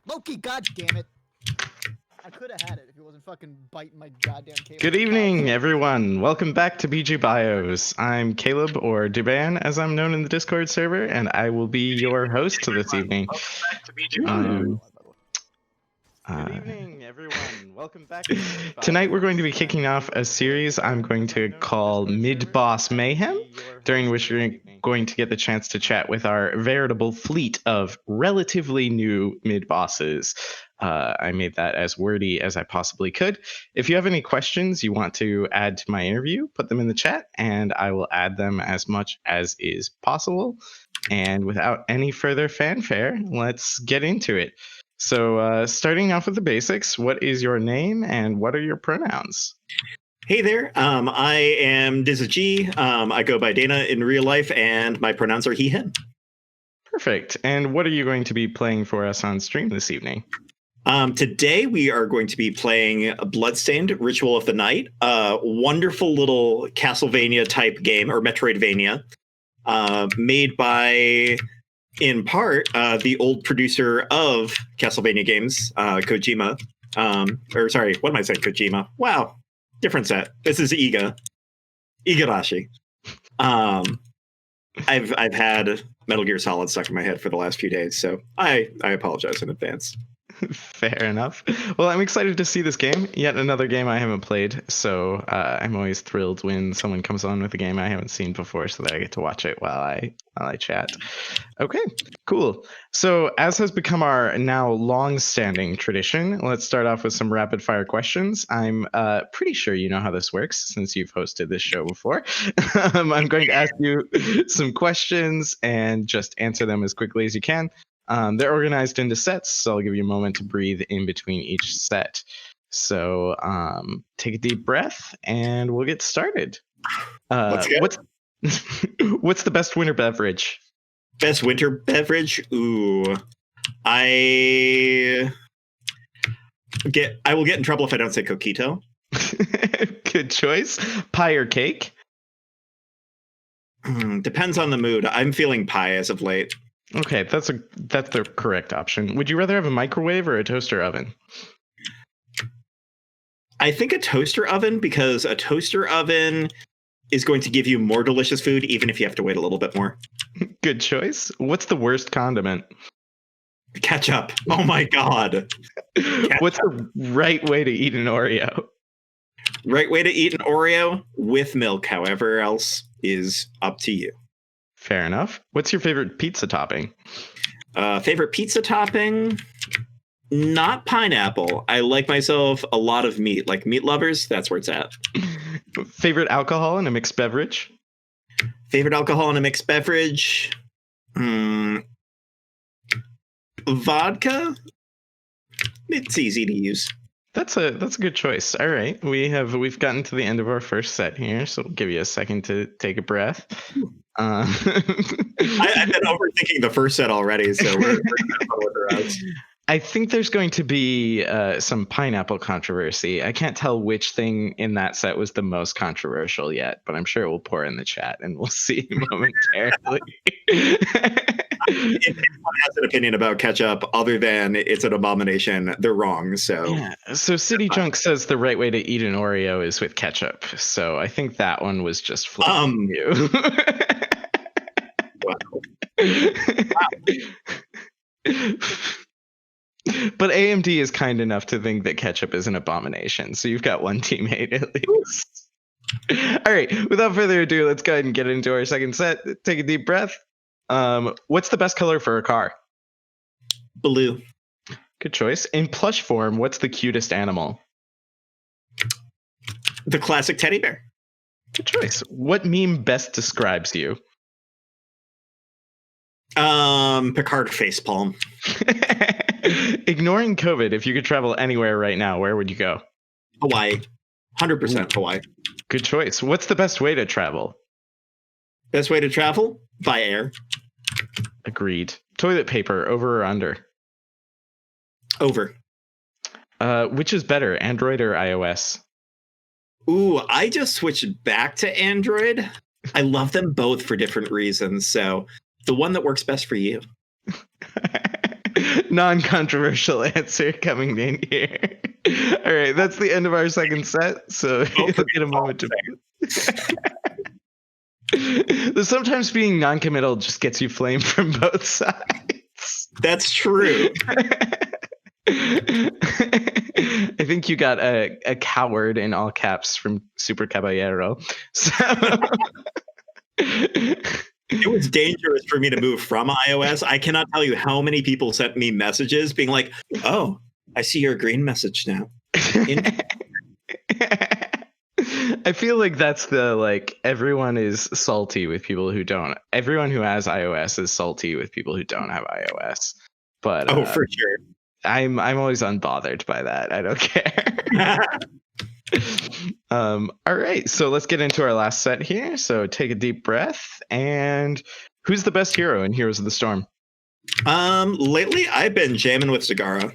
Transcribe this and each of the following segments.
Loki, god damn it. I could have had it if he wasn't fucking biting my goddamn cable. Good evening, everyone. Welcome back to BG Bios. I'm Caleb, or Duban, as I'm known in the Discord server, and I will be your host this evening. Good evening, everyone. Welcome back. Tonight we're going to be kicking off a series I'm going to call Mid-Boss Mayhem, during which you're going to get the chance to chat with our veritable fleet of relatively new mid-bosses. I made that as wordy as I possibly could. If you have any questions you want to add to my interview, put them in the chat, and I will add them as much as is possible. And without any further fanfare, let's get into it. So starting off with the basics, what is your name and what are your pronouns? Hey there, I am DizzahGee. I go by Dana in real life, and my pronouns are he, him. Perfect. And what are you going to be playing for us on stream this evening? Today we are going to be playing Bloodstained Ritual of the Night, a wonderful little Castlevania type game, or Metroidvania, made by, in part, the old producer of Castlevania games, Kojima. Or sorry, what am I saying? Kojima. Wow, different set. This is Igarashi. I've had Metal Gear Solid stuck in my head for the last few days, so I apologize in advance. Fair enough. Well, I'm excited to see this game. Yet another game I haven't played, so I'm always thrilled when someone comes on with a game I haven't seen before, so that I get to watch it while I chat. Okay, cool. So, as has become our now long-standing tradition, let's start off with some rapid-fire questions. I'm pretty sure you know how this works since you've hosted this show before. I'm going to ask you some questions and just answer them as quickly as you can. They're organized into sets, so I'll give you a moment to breathe in between each set. So take a deep breath, and we'll get started. What's the best winter beverage? Best winter beverage? Ooh, I will get in trouble if I don't say coquito. Good choice. Pie or cake? Depends on the mood. I'm feeling pie as of late. Okay, that's the correct option. Would you rather have a microwave or a toaster oven? I think a toaster oven, because a toaster oven is going to give you more delicious food, even if you have to wait a little bit more. Good choice. What's the worst condiment? Ketchup. Oh my god. What's the right way to eat an Oreo? Right way to eat an Oreo? With milk. However else is up to you. Fair enough. What's your favorite pizza topping? Favorite pizza topping? Not pineapple. I like myself a lot of meat. Like meat lovers, that's where it's at. Favorite alcohol in a mixed beverage? Favorite alcohol in a mixed beverage? Vodka? It's easy to use. That's a good choice. All right. We've gotten to the end of our first set here, so we'll give you a second to take a breath. I've been overthinking the first set already, so we're with her out. I think there's going to be some pineapple controversy. I can't tell which thing in that set was the most controversial yet, but I'm sure it will pour in the chat, and we'll see momentarily. If anyone has an opinion about ketchup other than it's an abomination, they're wrong. So yeah. So City Junk says the right way to eat an Oreo is with ketchup. So I think that one was just flipping you. Wow. But AMD is kind enough to think that ketchup is an abomination. So you've got one teammate at least. All right. Without further ado, let's go ahead and get into our second set. Take a deep breath. What's the best color for a car? Blue. Good choice. In plush form, what's the cutest animal? The classic teddy bear. Good choice. What meme best describes you? Picard facepalm. Ignoring COVID, if you could travel anywhere right now, where would you go? Hawaii. 100% Hawaii. Good choice. What's the best way to travel? Best way to travel? By air. Agreed. Toilet paper, over or under? Over. Which is better, Android or iOS? Ooh, I just switched back to Android. I love them both for different reasons, so the one that works best for you. non-controversial answer coming in here. All right, that's the end of our second set. So you'll get a moment to. Sometimes being non-committal just gets you flamed from both sides. That's true. I think you got a coward in all caps from Super Caballero. So it was dangerous for me to move from iOS. I cannot tell you how many people sent me messages being like, "Oh, I see your green message now." I feel like that's the everyone is salty with people who don't. Everyone who has iOS is salty with people who don't have iOS. But for sure. I'm always unbothered by that. I don't care. All right, so let's get into our last set here. So take a deep breath. And who's the best hero in Heroes of the Storm? Lately I've been jamming with Zagara.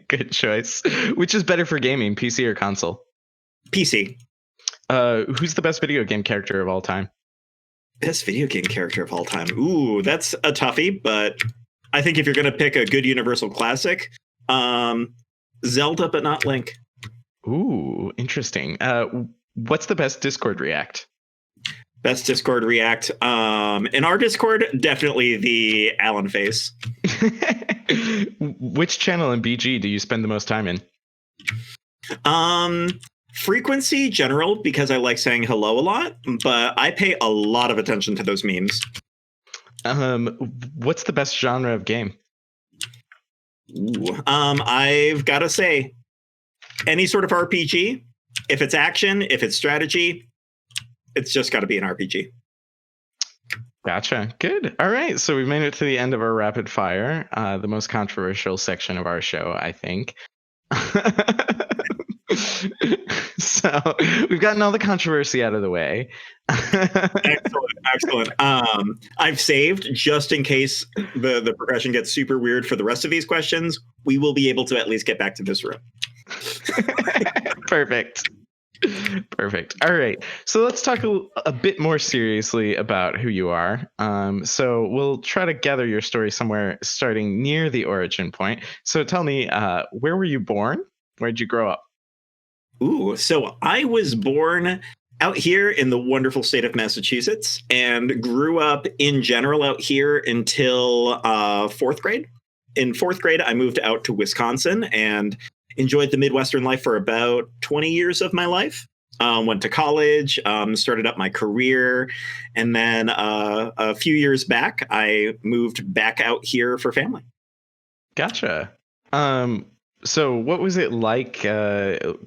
Good choice. Which is better for gaming, PC or console? PC. Who's the best video game character of all time? Best video game character of all time. Ooh, that's a toughie, but I think if you're going to pick a good universal classic, Zelda, but not Link. Ooh, interesting. What's the best Discord react? Best Discord react. In our Discord, definitely the Alan face. Which channel in BG do you spend the most time in? Frequency general, because I like saying hello a lot, but I pay a lot of attention to those memes. What's the best genre of game? Ooh, I've got to say, any sort of RPG. If it's action, if it's strategy, it's just got to be an RPG. Gotcha. Good. All right. So we've made it to the end of our rapid fire, the most controversial section of our show, I think. So we've gotten all the controversy out of the way. Excellent. I've saved just in case the progression gets super weird for the rest of these questions. We will be able to at least get back to this room. Perfect. All right. So let's talk a bit more seriously about who you are. So we'll try to gather your story somewhere starting near the origin point. So tell me, where were you born? Where'd you grow up? Ooh, so I was born out here in the wonderful state of Massachusetts and grew up in general out here until fourth grade. In fourth grade, I moved out to Wisconsin and enjoyed the Midwestern life for about 20 years of my life. Went to college, started up my career, and then a few years back, I moved back out here for family. Gotcha. So what was it like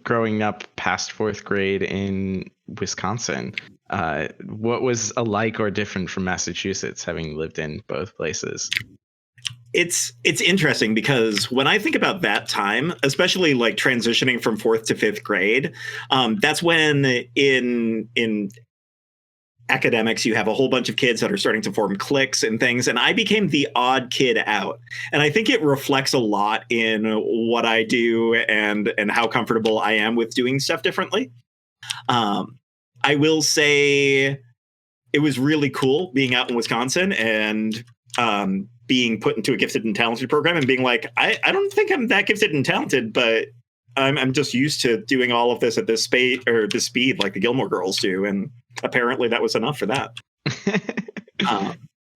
growing up past fourth grade in Wisconsin? What was alike or different from Massachusetts, having lived in both places? It's interesting because when I think about that time, especially like transitioning from fourth to fifth grade, that's when in academics you have a whole bunch of kids that are starting to form cliques and things, and I became the odd kid out, and I think it reflects a lot in what I do and how comfortable I am with doing stuff differently. I will say it was really cool being out in Wisconsin and being put into a gifted and talented program and being like, I don't think I'm that gifted and talented, but I'm just used to doing all of this at this speed like the Gilmore Girls do, and apparently that was enough for that.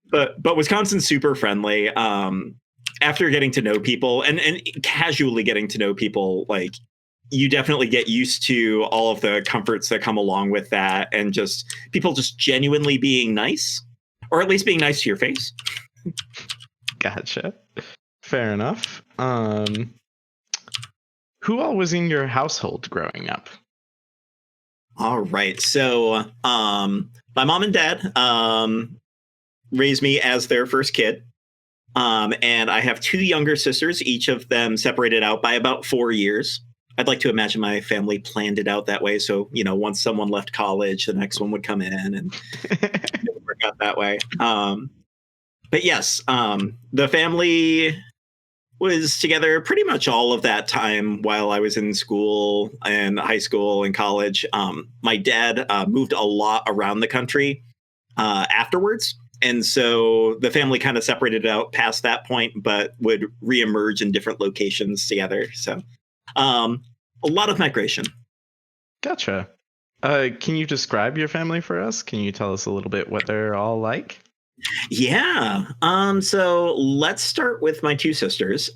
But Wisconsin's super friendly. After getting to know people and casually getting to know people, like you definitely get used to all of the comforts that come along with that, and just people just genuinely being nice, or at least being nice to your face. Gotcha. Fair enough. Who all was in your household growing up? All right. So my mom and dad raised me as their first kid. And I have two younger sisters, each of them separated out by about 4 years. I'd like to imagine my family planned it out that way. So, you know, once someone left college, the next one would come in, and it would work out that way. But yes, the family was together pretty much all of that time while I was in school and high school and college. My dad moved a lot around the country afterwards. And so the family kind of separated out past that point, but would reemerge in different locations together. So a lot of migration. Gotcha. Can you describe your family for us? Can you tell us a little bit what they're all like? Yeah. So let's start with my two sisters.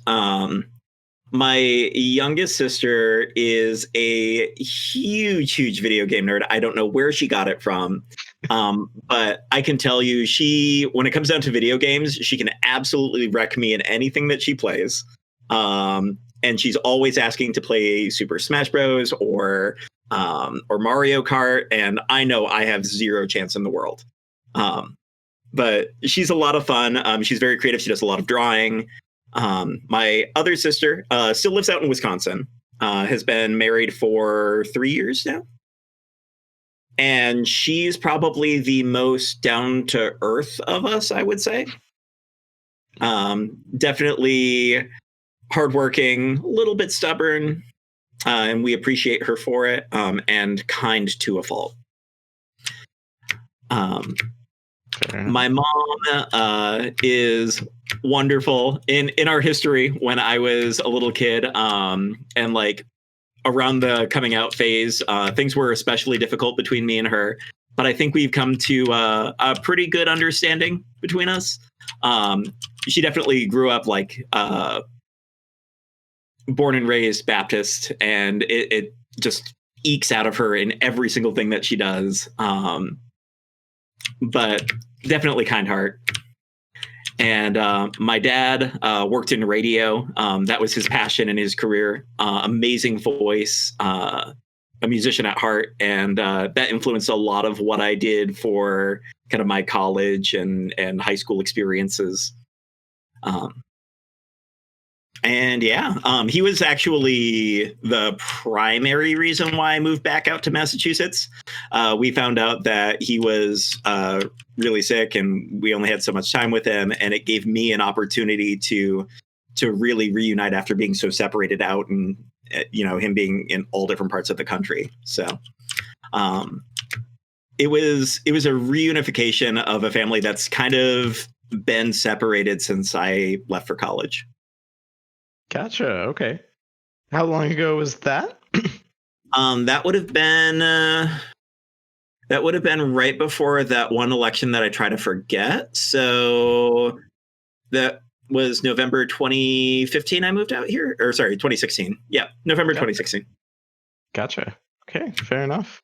My youngest sister is a huge video game nerd. I don't know where she got it from. But I can tell you when it comes down to video games, she can absolutely wreck me in anything that she plays. And she's always asking to play Super Smash Bros. Or Mario Kart. And I know I have zero chance in the world. But she's a lot of fun. She's very creative. She does a lot of drawing. My other sister still lives out in Wisconsin, has been married for 3 years now. And she's probably the most down to earth of us, I would say. Definitely hardworking, a little bit stubborn, and we appreciate her for it, and kind to a fault. My mom is wonderful. In our history, when I was a little kid, and like around the coming out phase, things were especially difficult between me and her. But I think we've come to a pretty good understanding between us. She definitely grew up like born and raised Baptist, and it just ekes out of her in every single thing that she does. But definitely kind heart. And my dad worked in radio. That was his passion in his career. Amazing voice, a musician at heart. And that influenced a lot of what I did for kind of my college and high school experiences. And yeah, he was actually the primary reason why I moved back out to Massachusetts. We found out that he was really sick, and we only had so much time with him, and it gave me an opportunity to really reunite after being so separated out, and him being in all different parts of the country. So it was a reunification of a family that's kind of been separated since I left for college. Gotcha. Okay. How long ago was that? That would have been right before that one election that I try to forget. So that was November 2015. I moved out here, or sorry, 2016. Yeah, November 2016. Gotcha. Okay, fair enough.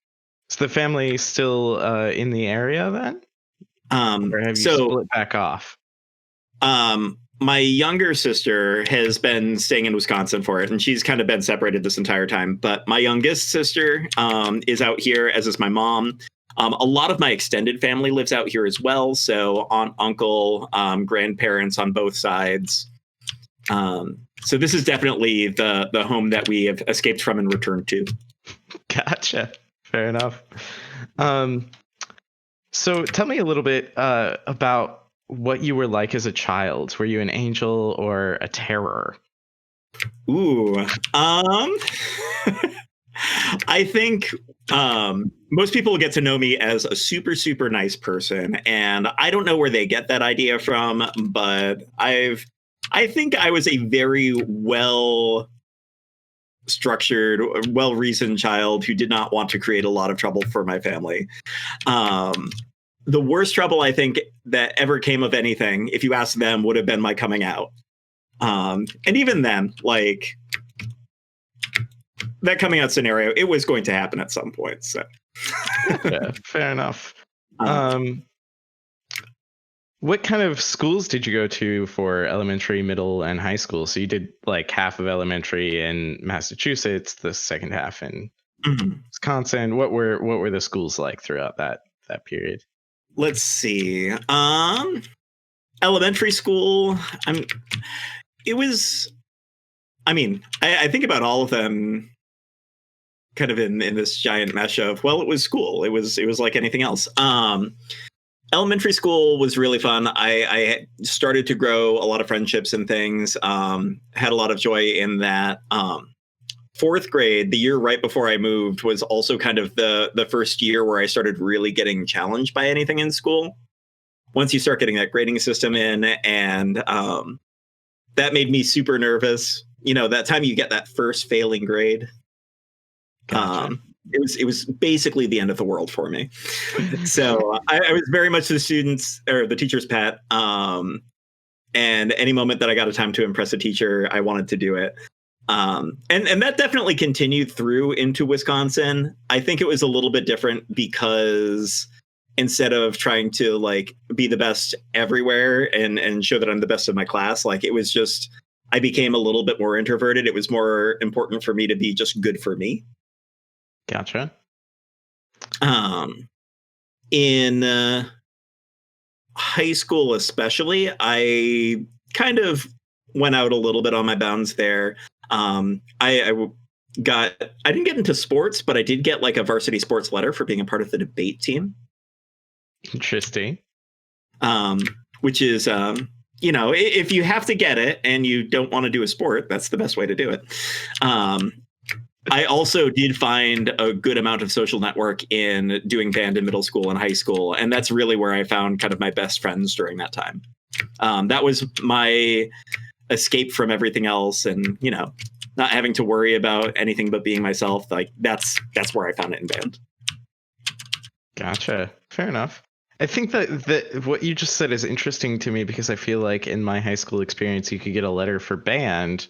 Is the family still in the area then? Or have you split back off? My younger sister has been staying in Wisconsin for it, and she's kind of been separated this entire time. But my youngest sister is out here, as is my mom. A lot of my extended family lives out here as well. So aunt, uncle, grandparents on both sides. So this is definitely the home that we have escaped from and returned to. Gotcha. Fair enough. So tell me a little bit about what you were like as a child. Were you an angel or a terror? Ooh. I think most people get to know me as a super nice person, and I don't know where they get that idea from, but I think I was a very well structured, well-reasoned child who did not want to create a lot of trouble for my family. The worst trouble I think that ever came of anything, if you ask them, would have been my coming out. And even then, like, that coming out scenario, it was going to happen at some point. So yeah, fair enough. What kind of schools did you go to for elementary, middle, and high school? So you did like half of elementary in Massachusetts, the second half in Wisconsin. What were the schools like throughout that period? Let's see. Elementary school. I think about all of them kind of in this giant mesh of, well, it was school. It was like anything else. Elementary school was really fun. I started to grow a lot of friendships and things. Had a lot of joy in that. Fourth grade, the year right before I moved, was also kind of the first year where I started really getting challenged by anything in school. once you start getting that grading system in, and that made me super nervous. You know, that time you get that first failing grade. Gotcha. It was basically the end of the world for me. So I was very much the students or the teacher's pet. And any moment that I got a time to impress a teacher, I wanted to do it. And that definitely continued through into Wisconsin. I think it was a little bit different because instead of trying to like be the best everywhere and show that I'm the best of my class, like it was just, I became a little bit more introverted. It was more important for me to be just good for me. Gotcha. In high school, especially, I kind of went out a little bit on my bounds there. I didn't get into sports, but I did get like a varsity sports letter for being a part of the debate team. Interesting. Which is, you know, if you have to get it and you don't want to do a sport, that's the best way to do it. I also did find a good amount of social network in doing band in middle school and high school. And that's really where I found kind of my best friends during that time. That was my escape from everything else. And, you know, not having to worry about anything but being myself. Like that's where I found it in band. Gotcha. Fair enough. I think that what you just said is interesting to me because I feel like in my high school experience, you could get a letter for band.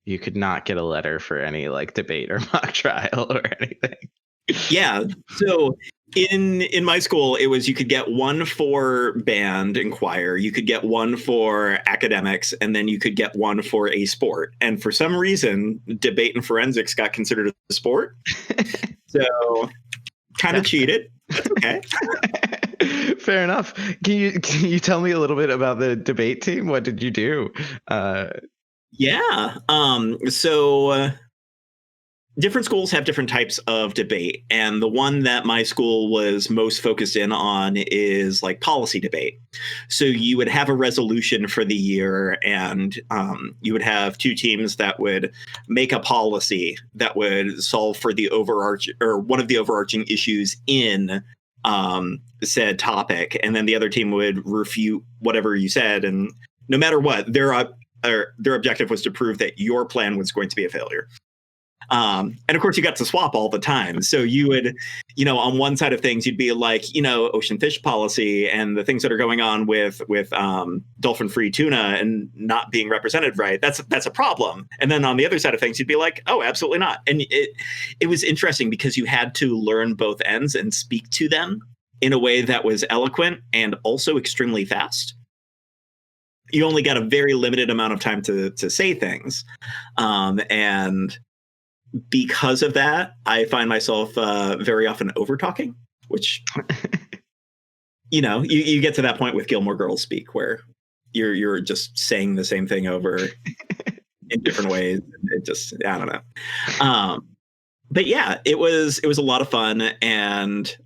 You could not get a letter for any like debate or mock trial or anything. Yeah. So in my school, it was you could get one for band and choir, you could get one for academics, and then you could get one for a sport. And for some reason, debate and forensics got considered a sport. So kind of cheated. That's okay. Fair enough. Can you tell me a little bit about the debate team? What did you do? Yeah. So different schools have different types of debate. And the one that my school was most focused in on is like policy debate. So you would have a resolution for the year and you would have two teams that would make a policy that would solve for the overarching or one of the overarching issues in said topic. And then the other team would refute whatever you said. And no matter what, their objective was to prove that your plan was going to be a failure. And of course, you got to swap all the time. So you would, you know, on one side of things, you'd be like, you know, ocean fish policy and the things that are going on with dolphin-free tuna and not being represented right. That's a problem. And then on the other side of things, you'd be like, oh, absolutely not. And it was interesting because you had to learn both ends and speak to them in a way that was eloquent and also extremely fast. You only got a very limited amount of time to say things. And because of that, I find myself very often over talking, which, you know, you get to that point with Gilmore Girls speak where you're just saying the same thing over in different ways. It just, I don't know. But yeah, it was a lot of fun. And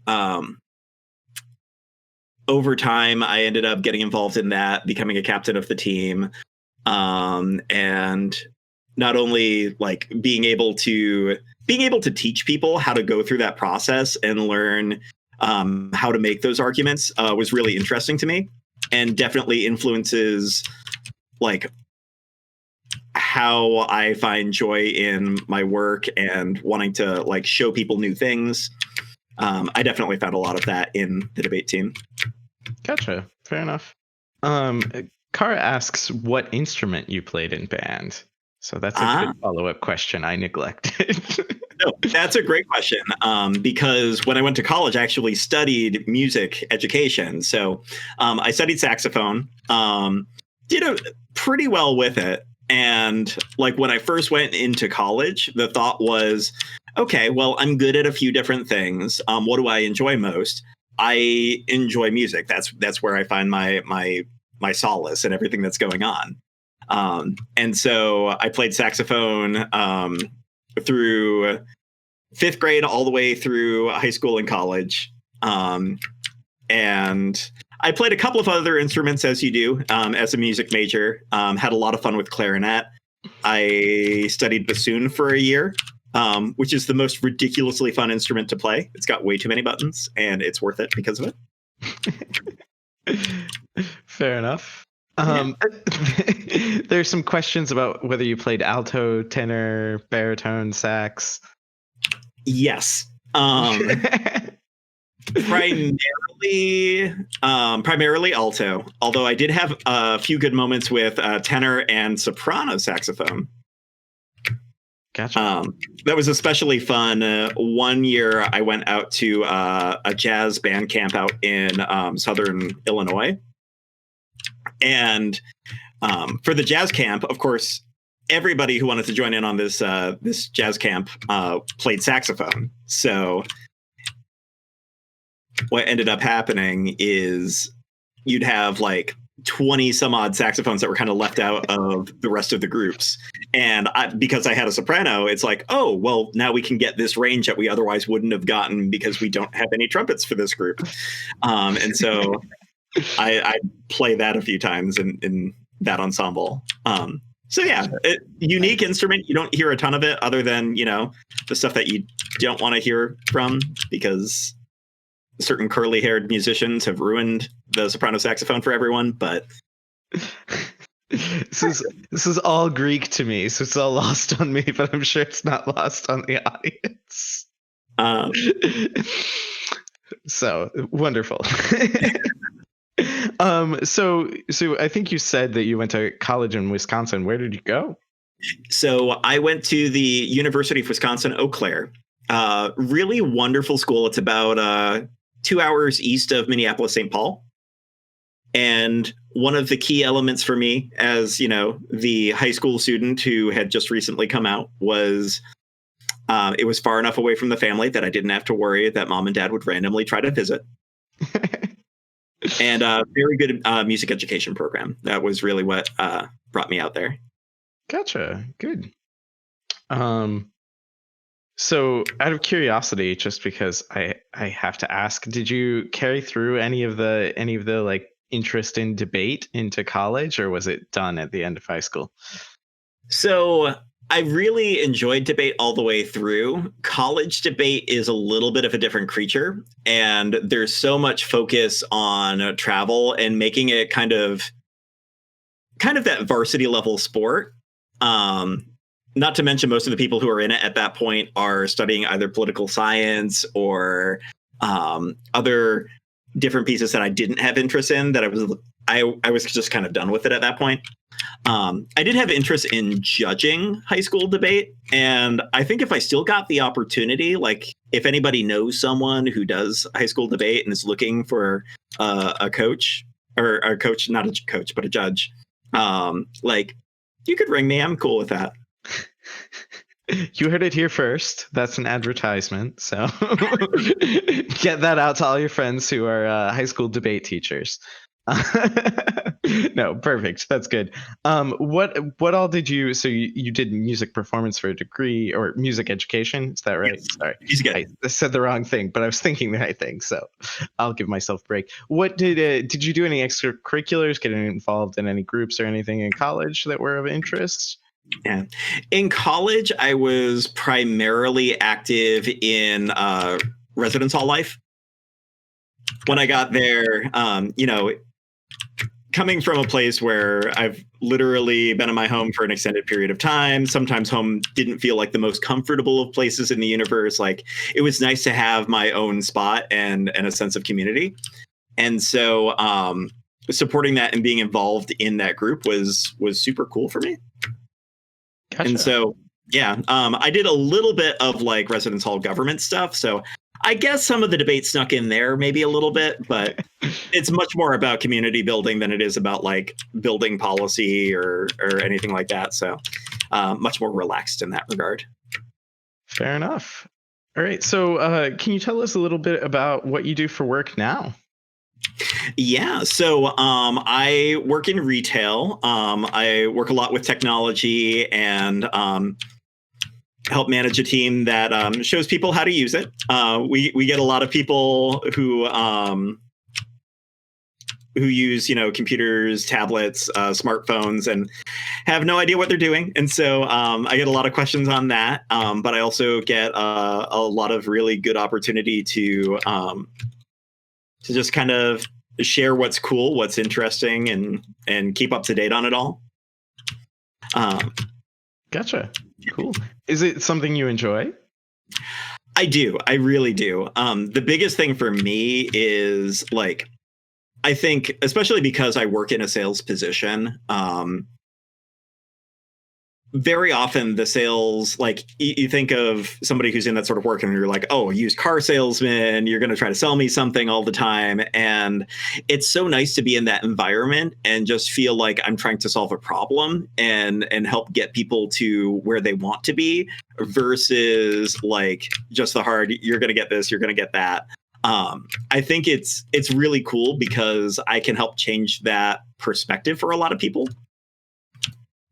over time, I ended up getting involved in that, becoming a captain of the team. And not only like being able to teach people how to go through that process and learn how to make those arguments was really interesting to me, and definitely influences like how I find joy in my work and wanting to like show people new things. I definitely found a lot of that in the debate team. Gotcha. Fair enough. Kara asks what instrument you played in band. So that's a good follow-up question I neglected. No, that's a great question, because when I went to college, I actually studied music education. So I studied saxophone, did pretty well with it. And like when I first went into college, the thought was, okay, well, I'm good at a few different things. What do I enjoy most? I enjoy music. That's where I find my solace and everything that's going on. And so I played saxophone through fifth grade all the way through high school and college. And I played a couple of other instruments, as you do, as a music major. Had a lot of fun with clarinet. I studied bassoon for a year, which is the most ridiculously fun instrument to play. It's got way too many buttons, and it's worth it because of it. Fair enough. There's some questions about whether you played alto, tenor, baritone, sax. Yes. Primarily alto, although I did have a few good moments with tenor and soprano saxophone. Gotcha. That was especially fun. One year I went out to a jazz band camp out in southern Illinois. And for the jazz camp, of course, everybody who wanted to join in on this this jazz camp played saxophone. So what ended up happening is you'd have like 20 some odd saxophones that were kind of left out of the rest of the groups. And because I had a soprano, it's like, oh, well, now we can get this range that we otherwise wouldn't have gotten because we don't have any trumpets for this group. And so I play that a few times in that ensemble. So yeah, unique instrument. You don't hear a ton of it other than, you know, the stuff that you don't want to hear from because certain curly-haired musicians have ruined the soprano saxophone for everyone. But this is all Greek to me, so it's all lost on me. But I'm sure it's not lost on the audience. So wonderful. So I think you said that you went to college in Wisconsin. Where did you go? So I went to the University of Wisconsin, Eau Claire. Really wonderful school. It's about 2 hours east of Minneapolis, St. Paul. And one of the key elements for me as, you know, the high school student who had just recently come out was it was far enough away from the family that I didn't have to worry that mom and dad would randomly try to visit. And a very good music education program. That was really what brought me out there. Gotcha. Good. So out of curiosity, just because I have to ask, did you carry through any of the like interest in debate into college, or was it done at the end of high school? So I really enjoyed debate all the way through. College debate is a little bit of a different creature, and there's so much focus on travel and making it kind of that varsity level sport. Not to mention most of the people who are in it at that point are studying either political science or other different pieces that I didn't have interest in, that I was just kind of done with it at that point. I did have interest in judging high school debate. And I think if I still got the opportunity, like if anybody knows someone who does high school debate and is looking for a coach, or a coach, not a coach, but a judge, like you could ring me. I'm cool with that. You heard it here first. That's an advertisement. So get that out to all your friends who are high school debate teachers. No, perfect. That's good. What all did you? So you did music performance for a degree, or music education? Is that right? Yes. Sorry, I said the wrong thing, but I was thinking the right thing. So I'll give myself a break. What did you do? Any extracurriculars? Getting involved in any groups or anything in college that were of interest? Yeah. In college, I was primarily active in residence hall life. When I got there, you know, coming from a place where I've literally been in my home for an extended period of time, sometimes home didn't feel like the most comfortable of places in the universe. Like it was nice to have my own spot and a sense of community. And so supporting that and being involved in that group was super cool for me. Gotcha. And so, yeah, I did a little bit of like residence hall government stuff. So I guess some of the debate snuck in there maybe a little bit, but it's much more about community building than it is about like building policy or anything like that. So much more relaxed in that regard. Fair enough. All right. So can you tell us a little bit about what you do for work now? Yeah, so I work in retail. I work a lot with technology and help manage a team that shows people how to use it. We get a lot of people who use, you know, computers, tablets, smartphones, and have no idea what they're doing. And so I get a lot of questions on that. But I also get a lot of really good opportunity to just kind of share what's cool, what's interesting, and keep up to date on it all. Gotcha. Cool. Is it something you enjoy? I do. I really do. The biggest thing for me is like, I think, especially because I work in a sales position, very often the sales, like you think of somebody who's in that sort of work and you're like, oh, used car salesman, you're going to try to sell me something all the time. And it's so nice to be in that environment and just feel like I'm trying to solve a problem and help get people to where they want to be versus like just the hard, you're going to get this, you're going to get that. I think it's really cool because I can help change that perspective for a lot of people.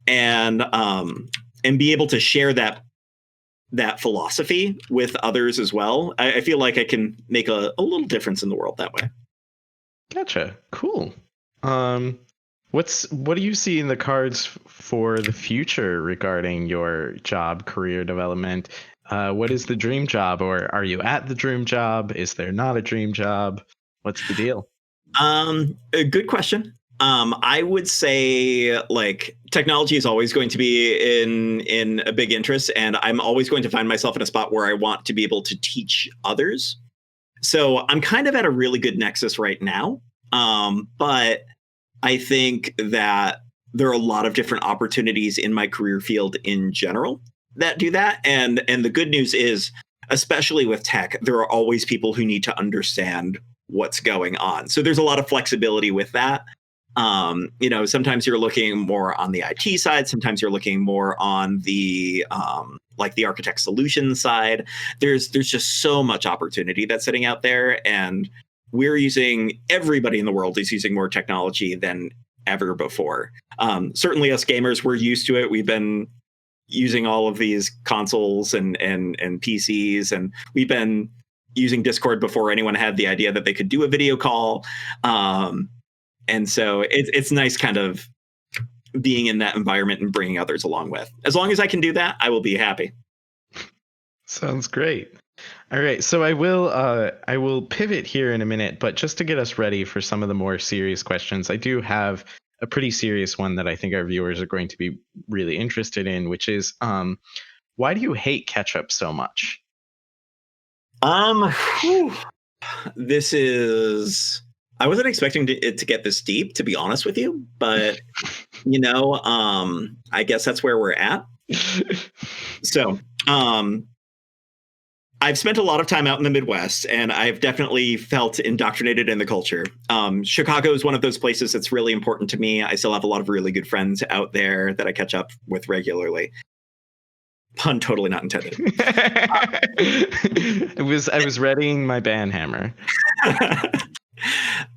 And be able to share that philosophy with others as well. I feel like I can make a little difference in the world that way. Gotcha. Cool. What do you see in the cards for the future regarding your job, career development? What is the dream job, or are you at the dream job? Is there not a dream job? What's the deal? A good question. I would say like technology is always going to be in a big interest, and I'm always going to find myself in a spot where I want to be able to teach others. So I'm kind of at a really good nexus right now. But I think that there are a lot of different opportunities in my career field in general that do that. And the good news is, especially with tech, there are always people who need to understand what's going on. So there's a lot of flexibility with that. Sometimes you're looking more on the IT side. Sometimes you're looking more on the like the architect solution side. There's just so much opportunity that's sitting out there, and everybody in the world is using more technology than ever before. Certainly us gamers, we're used to it. We've been using all of these consoles and PCs, and we've been using Discord before anyone had the idea that they could do a video call. And so it's nice kind of being in that environment and bringing others along with. As long as I can do that, I will be happy. Sounds great. All right, so I will pivot here in a minute, but just to get us ready for some of the more serious questions, I do have a pretty serious one that I think our viewers are going to be really interested in, which is why do you hate ketchup so much? This is... I wasn't expecting it to get this deep, to be honest with you, but I guess that's where we're at. So, I've spent a lot of time out in the Midwest, and I've definitely felt indoctrinated in the culture. Chicago is one of those places that's really important to me. I still have a lot of really good friends out there that I catch up with regularly. Pun totally not intended. I was readying my band hammer.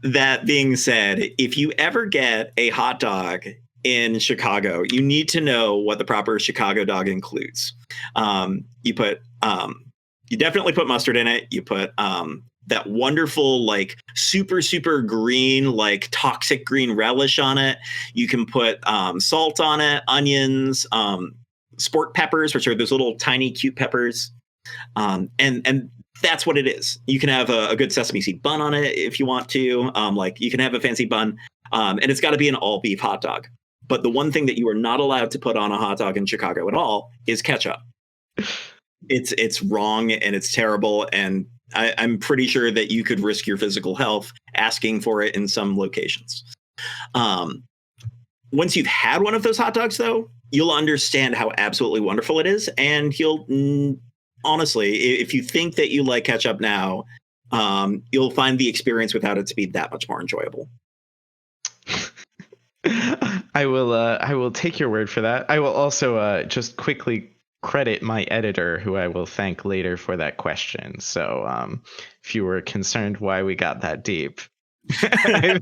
That being said, if you ever get a hot dog in Chicago, you need to know what the proper Chicago dog includes. You definitely put mustard in it. You put that wonderful, like super, super green, like toxic green relish on it. You can put salt on it, onions, sport peppers, which are those little tiny cute peppers. And that's what it is. You can have a good sesame seed bun on it if you want to. Like you can have a fancy bun, and it's got to be an all beef hot dog. But the one thing that you are not allowed to put on a hot dog in Chicago at all is ketchup. It's wrong and it's terrible. And I'm pretty sure that you could risk your physical health asking for it in some locations. Once you've had one of those hot dogs, though, you'll understand how absolutely wonderful it is. And honestly, if you think that you like ketchup now, you'll find the experience without it to be that much more enjoyable. I will take your word for that. I will also just quickly credit my editor, who I will thank later for that question. So if you were concerned why we got that deep, I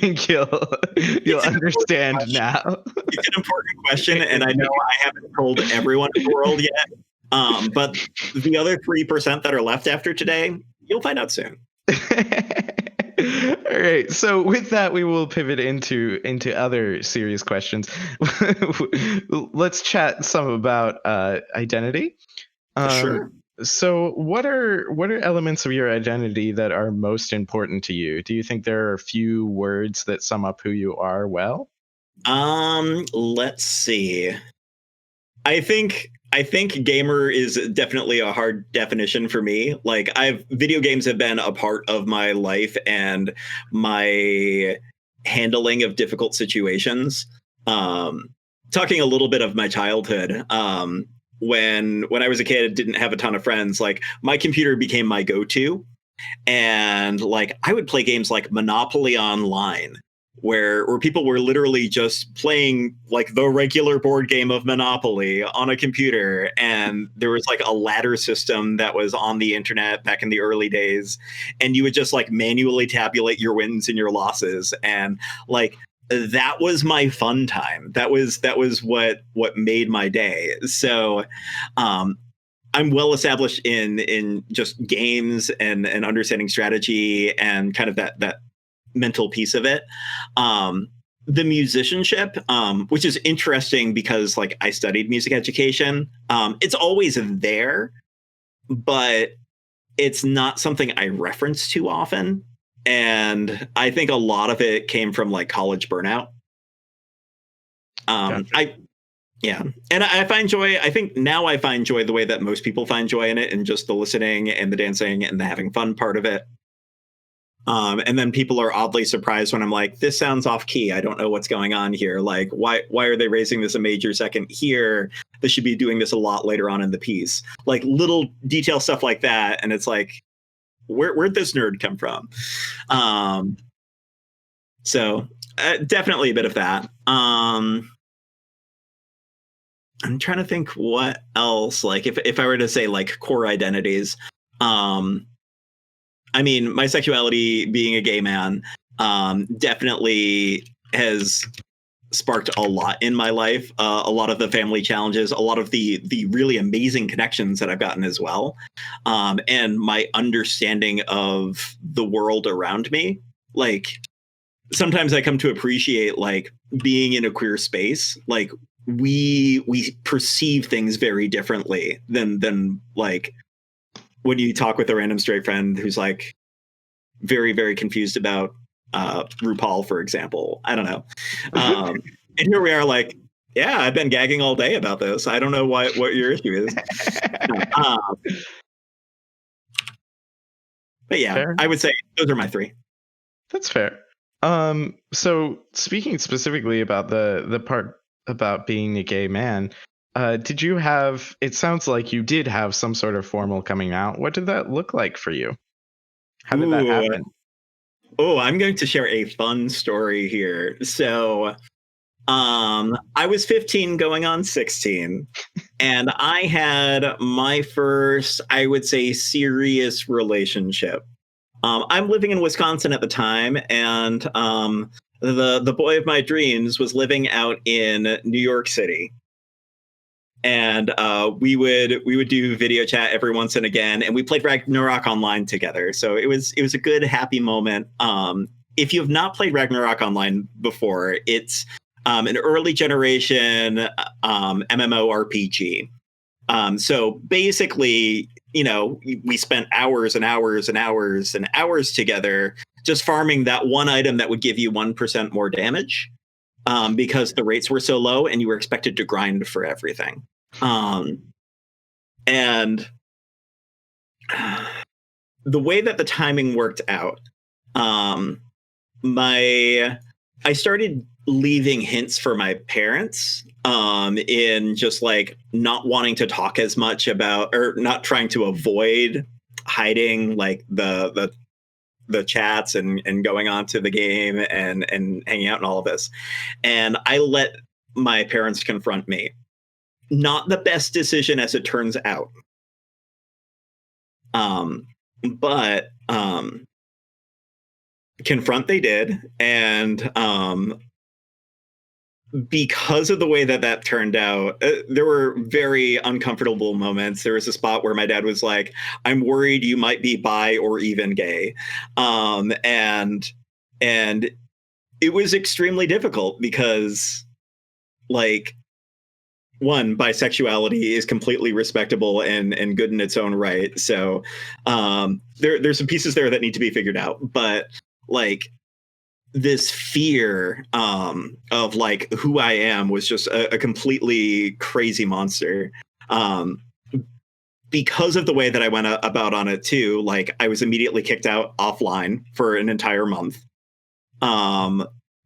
think you'll understand now. It's an important question, and I know I haven't told everyone in the world yet. But the other 3% that are left after today, you'll find out soon. All right. So with that, we will pivot into other serious questions. Let's chat some about identity. Sure. So what are elements of your identity that are most important to you? Do you think there are a few words that sum up who you are well? Let's see. I think gamer is definitely a hard definition for me. Like video games have been a part of my life and my handling of difficult situations. Um, Talking a little bit of my childhood. When I was a kid, didn't have a ton of friends. Like my computer became my go-to, and like I would play games like Monopoly Online, where people were literally just playing like the regular board game of Monopoly on a computer, and there was like a ladder system that was on the internet back in the early days, and you would just like manually tabulate your wins and your losses, and like that was my fun time. That was what made my day. So um I'm well established in just games and understanding strategy and kind of that mental piece of it. Um, the musicianship, which is interesting because like I studied music education. It's always there, but it's not something I reference too often. And I think a lot of it came from like college burnout. Gotcha. Yeah. And I find joy. I think now I find joy the way that most people find joy in it, and just the listening and the dancing and the having fun part of it. And then people are oddly surprised when I'm like, this sounds off key. I don't know what's going on here. Like, why are they raising this a major second here? They should be doing this a lot later on in the piece. Like little detail stuff like that. And it's like, where'd this nerd come from? So definitely a bit of that. I'm trying to think what else, like if I were to say like core identities. I mean, my sexuality, being a gay man, definitely has sparked a lot in my life. A lot of the family challenges, a lot of the really amazing connections that I've gotten as well, and my understanding of the world around me. Like sometimes I come to appreciate like being in a queer space. Like we perceive things very differently than like when you talk with a random straight friend who's like very, very confused about RuPaul, for example. I don't know. And here we are like, yeah, I've been gagging all day about this. I don't know what your issue is. But yeah, Fair. I would say those are my three. That's fair. So speaking specifically about the part about being a gay man, did you have? It sounds like you did have some sort of formal coming out. What did that look like for you? How did that happen? Oh, I'm going to share a fun story here. So, I was 15 going on 16, and I had my first, I would say, serious relationship. I'm living in Wisconsin at the time, and the boy of my dreams was living out in New York City. And we would do video chat every once and again, and we played Ragnarok Online together. So it was a good, happy moment. If you have not played Ragnarok Online before, it's an early generation MMORPG. So basically, you know, we spent hours and hours and hours and hours together just farming that one item that would give you 1% more damage, because the rates were so low and you were expected to grind for everything. And the way that the timing worked out, I started leaving hints for my parents, in just like not wanting to talk as much about, or not trying to avoid hiding like the chats and going on to the game and hanging out and all of this. And I let my parents confront me. Not the best decision, as it turns out. But confront they did. And because of the way that turned out, there were very uncomfortable moments. There was a spot where my dad was like, I'm worried you might be bi or even gay. And it was extremely difficult because like bisexuality is completely respectable and good in its own right. So there's some pieces there that need to be figured out. But like this fear of like who I am was just a completely crazy monster. Because of the way that I went about on it too, like I was immediately kicked out offline for an entire month,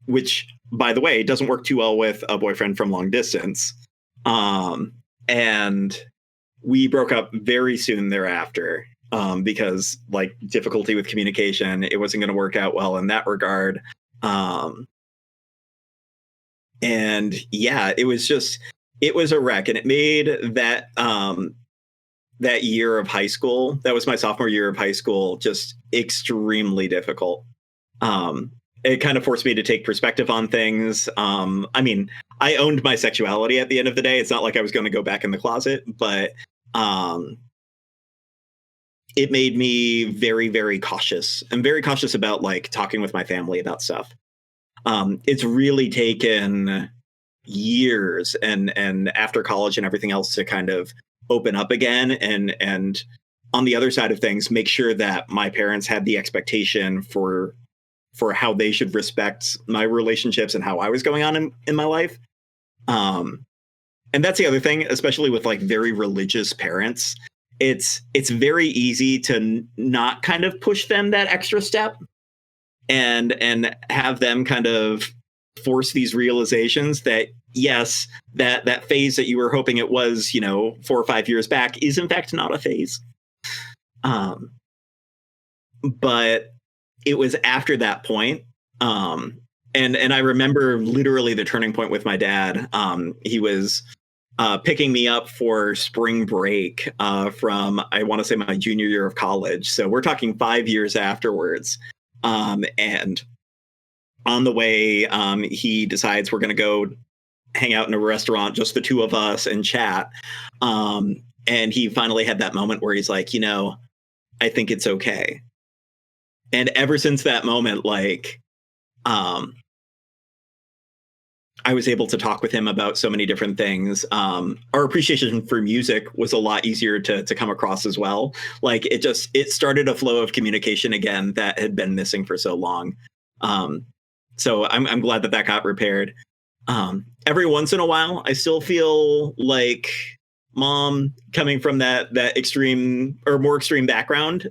which, by the way, doesn't work too well with a boyfriend from long distance. And we broke up very soon thereafter because like difficulty with communication, it wasn't going to work out well in that regard. And yeah, it was a wreck, and it made that that year of high school, that was my sophomore year of high school, just extremely difficult. It kind of forced me to take perspective on things. I mean, I owned my sexuality at the end of the day. It's not like I was going to go back in the closet, but it made me very, very cautious. I'm very cautious about like talking with my family about stuff. It's really taken years and after college and everything else to kind of open up again, and on the other side of things, make sure that my parents had the expectation for how they should respect my relationships and how I was going on in my life. And that's the other thing, especially with like very religious parents. It's very easy to not kind of push them that extra step and have them kind of force these realizations that yes, that phase that you were hoping it was, 4 or 5 years back is in fact not a phase. But it was after that point. And I remember literally the turning point with my dad. He was picking me up for spring break from, I want to say, my junior year of college. So we're talking 5 years afterwards. And on the way, he decides we're going to go hang out in a restaurant, just the two of us, and chat. And he finally had that moment where he's like, I think it's okay. And ever since that moment, like, I was able to talk with him about so many different things. Our appreciation for music was a lot easier to come across as well. Like it started a flow of communication again that had been missing for so long. So I'm glad that got repaired. Every once in a while, I still feel like mom, coming from that extreme or more extreme background,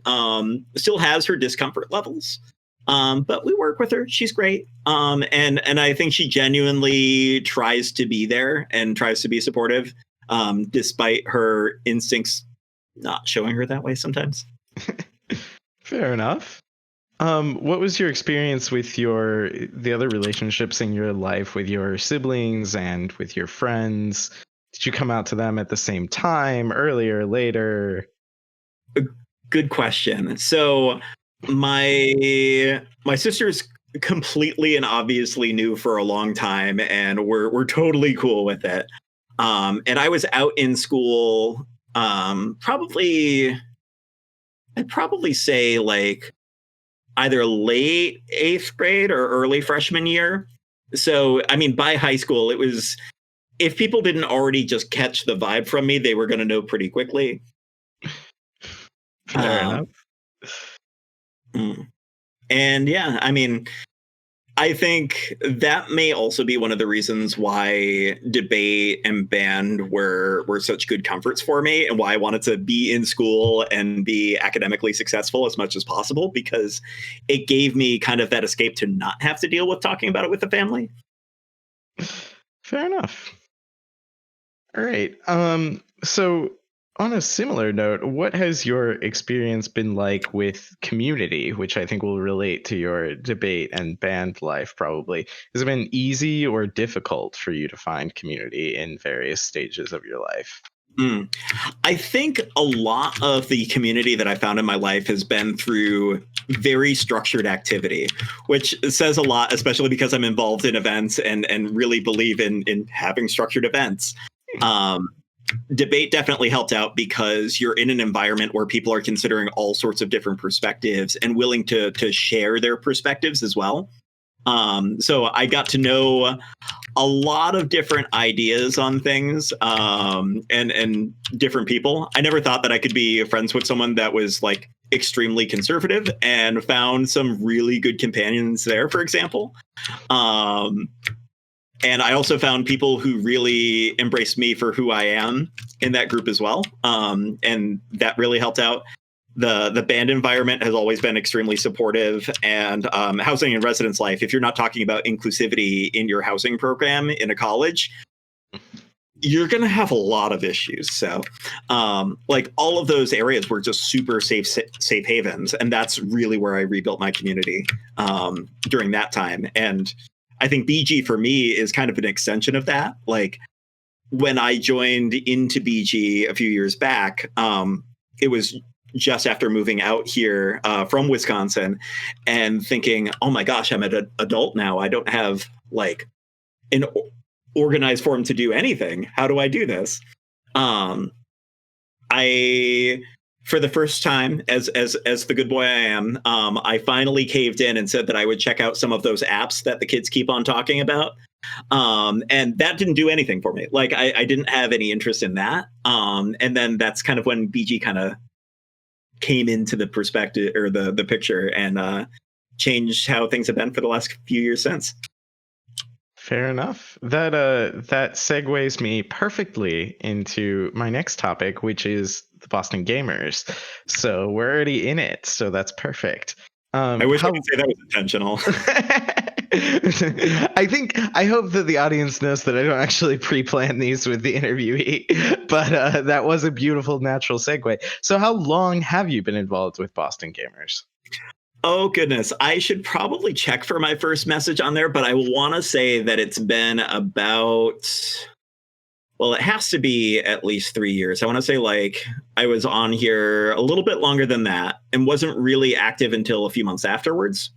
still has her discomfort levels. But we work with her. She's great. And I think she genuinely tries to be there and tries to be supportive, despite her instincts not showing her that way sometimes. Fair enough. What was your experience with the other relationships in your life with your siblings and with your friends? Did you come out to them at the same time, earlier, later? Good question. So my sisters completely and obviously knew for a long time, and we're totally cool with it. And I was out in school, I'd probably say like either late 8th grade or early freshman year. So, I mean, by high school, it was, if people didn't already just catch the vibe from me, they were going to know pretty quickly. Fair enough. And yeah, I mean, I think that may also be one of the reasons why debate and band were such good comforts for me, and why I wanted to be in school and be academically successful as much as possible, because it gave me kind of that escape to not have to deal with talking about it with the family. Fair enough. All right. So on a similar note, what has your experience been like with community, which I think will relate to your debate and band life probably? Has it been easy or difficult for you to find community in various stages of your life? I think a lot of the community that I found in my life has been through very structured activity, which says a lot, especially because I'm involved in events and really believe in having structured events. Debate definitely helped out because you're in an environment where people are considering all sorts of different perspectives and willing to share their perspectives as well. So I got to know a lot of different ideas on things, and different people. I never thought that I could be friends with someone that was like extremely conservative, and found some really good companions there, for example. And I also found people who really embraced me for who I am in that group as well. And that really helped out. The band environment has always been extremely supportive, and housing and residence life. If you're not talking about inclusivity in your housing program in a college, you're going to have a lot of issues. So like all of those areas were just super safe havens. And that's really where I rebuilt my community during that time. And I think BG for me is kind of an extension of that. Like when I joined into BG a few years back, it was just after moving out here from Wisconsin and thinking, oh my gosh, I'm an adult now. I don't have like an organized form to do anything. How do I do this? I, for the first time, as the good boy I am, I finally caved in and said that I would check out some of those apps that the kids keep on talking about. And that didn't do anything for me. Like I didn't have any interest in that. And then that's kind of when BG kind of came into the perspective or the picture, and changed how things have been for the last few years since. Fair enough. That segues me perfectly into my next topic, which is the Boston Gamers. So we're already in it, so that's perfect. I wish I could say that was intentional. I hope that the audience knows that I don't actually pre-plan these with the interviewee, but that was a beautiful natural segue. So how long have you been involved with Boston Gamers? Oh, goodness. I should probably check for my first message on there, but I want to say that it's been about, well, it has to be at least 3 years. I want to say like I was on here a little bit longer than that and wasn't really active until a few months afterwards.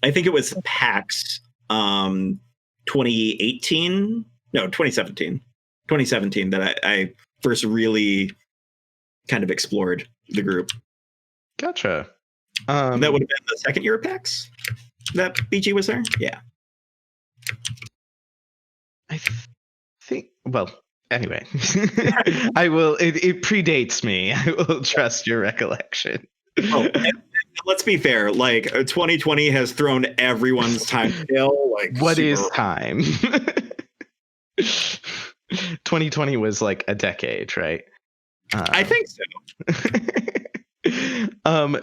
I think it was PAX 2017 that I first really kind of explored the group. Gotcha. That would have been the second year of PAX that BG was there. Yeah. I think, well, anyway, I will, it predates me. I will trust your recollection. Oh, and let's be fair. Like 2020 has thrown everyone's time scale. Like what is time? 2020 was like a decade, right? I think so.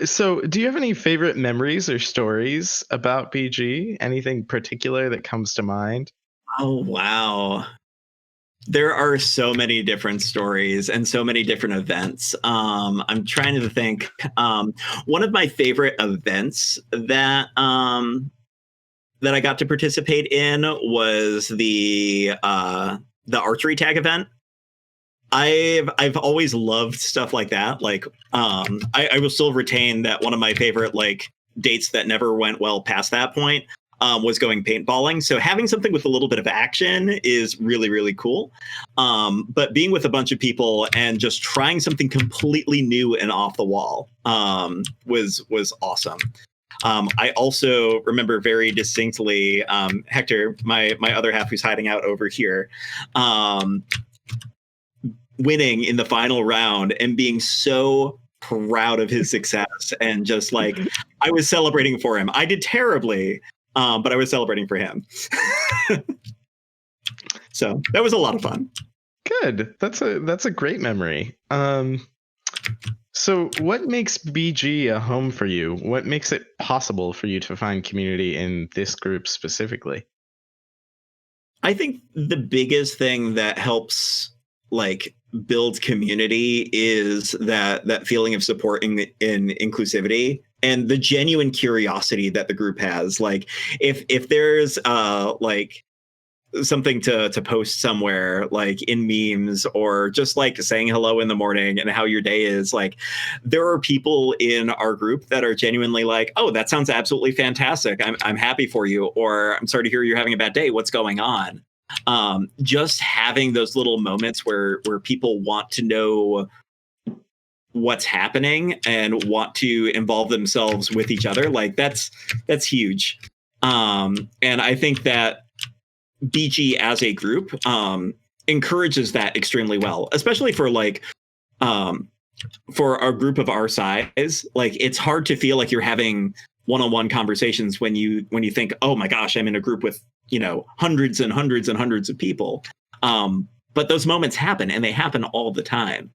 So do you have any favorite memories or stories about BG? Anything particular that comes to mind? Oh, wow. There are so many different stories and so many different events. I'm trying to think. One of my favorite events that I got to participate in was the archery tag event. I've always loved stuff like that. Like, I will still retain that one of my favorite like dates that never went well past that point was going paintballing. So having something with a little bit of action is really, really cool. But being with a bunch of people and just trying something completely new and off the wall was awesome. I also remember very distinctly Hector, my other half who's hiding out over here, winning in the final round and being so proud of his success, and just like I was celebrating for him. I did terribly, but I was celebrating for him. So that was a lot of fun. Good. That's a great memory. So what makes BG a home for you? What makes it possible for you to find community in this group specifically? I think the biggest thing that helps like build community is that feeling of support in inclusivity and the genuine curiosity that the group has. Like if there's like something to post somewhere, like in memes or just like saying hello in the morning and how your day is, like there are people in our group that are genuinely like, oh, that sounds absolutely fantastic. I'm happy for you. Or I'm sorry to hear you're having a bad day. What's going on? Just having those little moments where people want to know what's happening and want to involve themselves with each other, like that's huge. And I think that BG as a group encourages that extremely well, especially for like for a group of our size. Like, it's hard to feel like you're having one-on-one conversations when you think, oh my gosh, I'm in a group with, you know, hundreds and hundreds and hundreds of people. But those moments happen, and they happen all the time.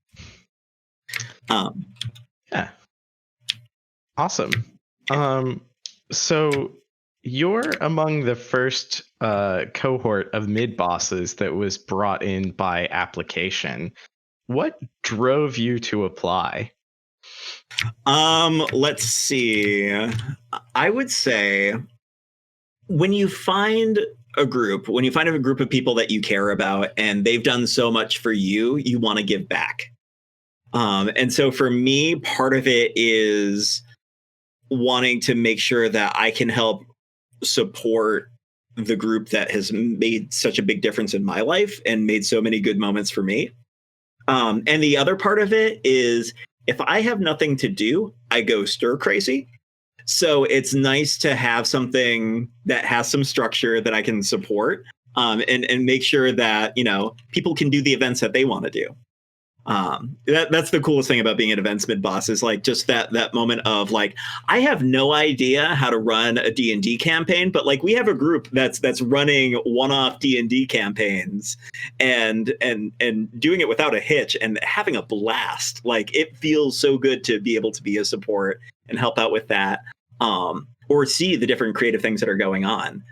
Yeah. Awesome. So you're among the first cohort of mid bosses that was brought in by application. What drove you to apply? Let's see. I would say when you find a group of people that you care about and they've done so much for you, you want to give back. And so for me, part of it is wanting to make sure that I can help support the group that has made such a big difference in my life and made so many good moments for me. And the other part of it is, if I have nothing to do, I go stir crazy. So it's nice to have something that has some structure that I can support, and make sure that, you know, people can do the events that they want to do. That's the coolest thing about being an events mid boss, is like just that moment of like, I have no idea how to run a D&D campaign, but like we have a group that's running one-off D&D campaigns and doing it without a hitch and having a blast. Like, it feels so good to be able to be a support and help out with that, or see the different creative things that are going on.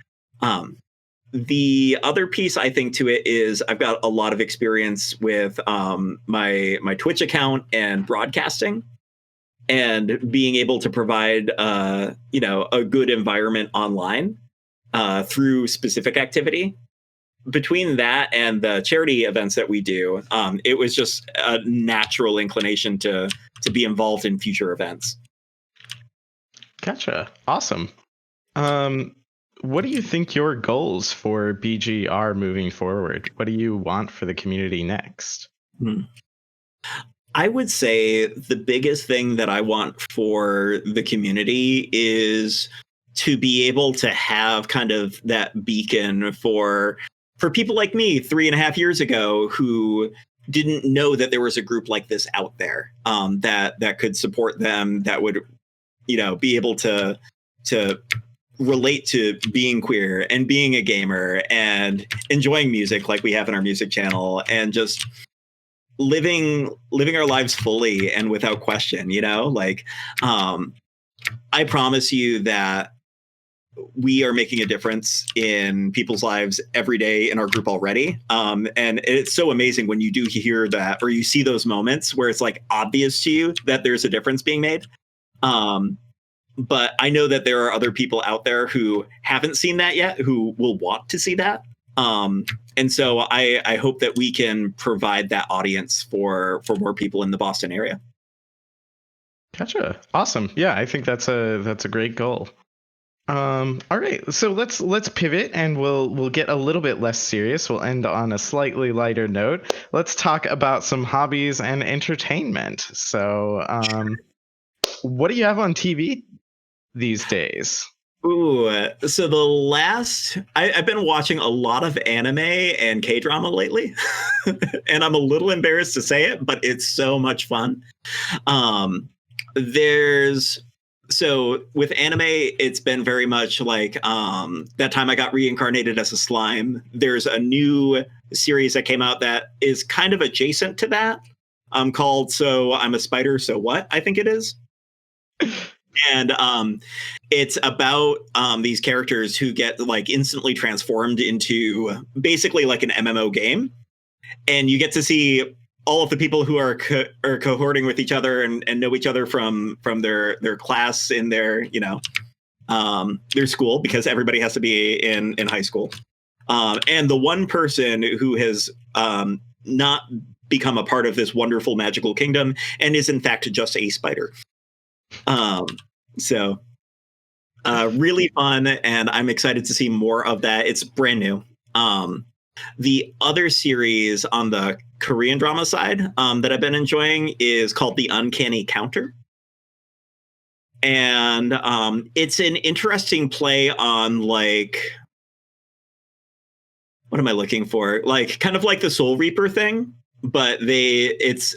The other piece I think to it is I've got a lot of experience with my Twitch account and broadcasting, and being able to provide you know, a good environment online through specific activity. Between that and the charity events that we do, it was just a natural inclination to be involved in future events. Gotcha. Awesome. What do you think your goals for BG are moving forward? What do you want for the community next? I would say the biggest thing that I want for the community is to be able to have kind of that beacon for people like me 3.5 years ago who didn't know that there was a group like this out there, that could support them, that would, you know, be able to relate to being queer and being a gamer and enjoying music like we have in our music channel, and just living our lives fully and without question, you know. Like, I promise you that we are making a difference in people's lives every day in our group already. And it's so amazing when you do hear that, or you see those moments where it's like obvious to you that there's a difference being made. But I know that there are other people out there who haven't seen that yet, who will want to see that. And so I hope that we can provide that audience for more people in the Boston area. Gotcha. Awesome. Yeah, I think that's a great goal. All right, so let's pivot, and we'll get a little bit less serious. We'll end on a slightly lighter note. Let's talk about some hobbies and entertainment. So, what do you have on TV these days? Ooh, so I've been watching a lot of anime and K-drama lately, and I'm a little embarrassed to say it, but it's so much fun. So with anime, it's been very much like that time I got reincarnated as a slime. There's a new series that came out that is kind of adjacent to that, called So I'm a Spider, So What? I think it is. And it's about these characters who get like instantly transformed into basically like an MMO game. And you get to see all of the people who are cohorting with each other and know each other from their class in their, you know, their school, because everybody has to be in high school. And the one person who has not become a part of this wonderful magical kingdom and is in fact just a spider. So really fun, and I'm excited to see more of that. It's brand new. The other series on the Korean drama side that I've been enjoying is called The Uncanny Counter. And it's an interesting play on like, what am I looking for? Like kind of like the Soul Reaper thing, but it's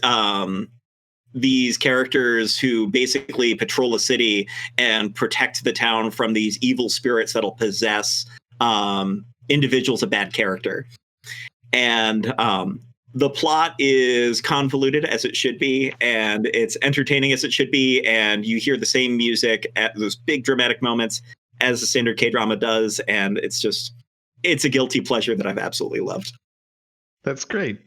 these characters who basically patrol a city and protect the town from these evil spirits that'll possess individuals of bad character. And the plot is convoluted as it should be, and it's entertaining as it should be, and you hear the same music at those big dramatic moments as the standard K-drama does, and it's a guilty pleasure that I've absolutely loved. That's great.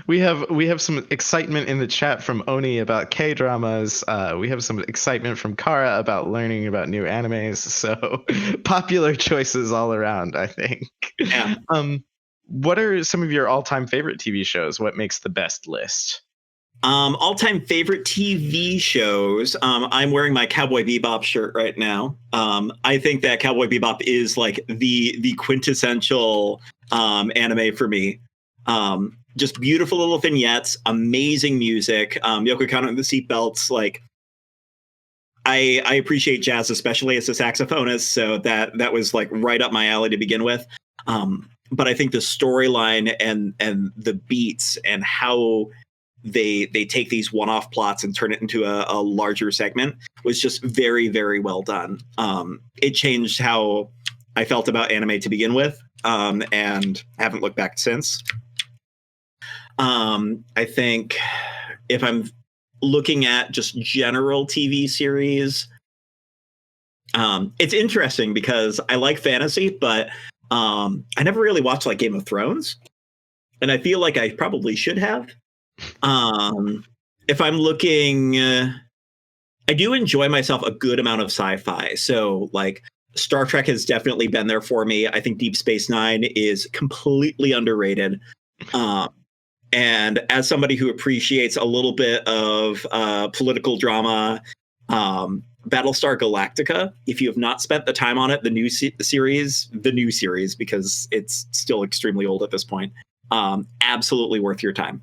We have some excitement in the chat from Oni about K-dramas. We have some excitement from Kara about learning about new animes. So popular choices all around, I think. Yeah. What are some of your all-time favorite TV shows? What makes the best list? All-time favorite TV shows. I'm wearing my Cowboy Bebop shirt right now. I think that Cowboy Bebop is like the quintessential anime for me. Just beautiful little vignettes, amazing music. Yoko Kanno and the Seatbelts. Like, I appreciate jazz, especially as a saxophonist. So that was like right up my alley to begin with. But I think the storyline and the beats and how they take these one-off plots and turn it into a larger segment was just very, very well done. It changed how I felt about anime to begin with, and haven't looked back since. I think if I'm looking at just general TV series, it's interesting because I like fantasy, but I never really watched like Game of Thrones, and I feel like I probably should have. If I'm looking, I do enjoy myself a good amount of sci-fi. So like Star Trek has definitely been there for me. I think Deep Space Nine is completely underrated. And as somebody who appreciates a little bit of political drama, Battlestar Galactica, if you have not spent the time on it, the new series, because it's still extremely old at this point, absolutely worth your time.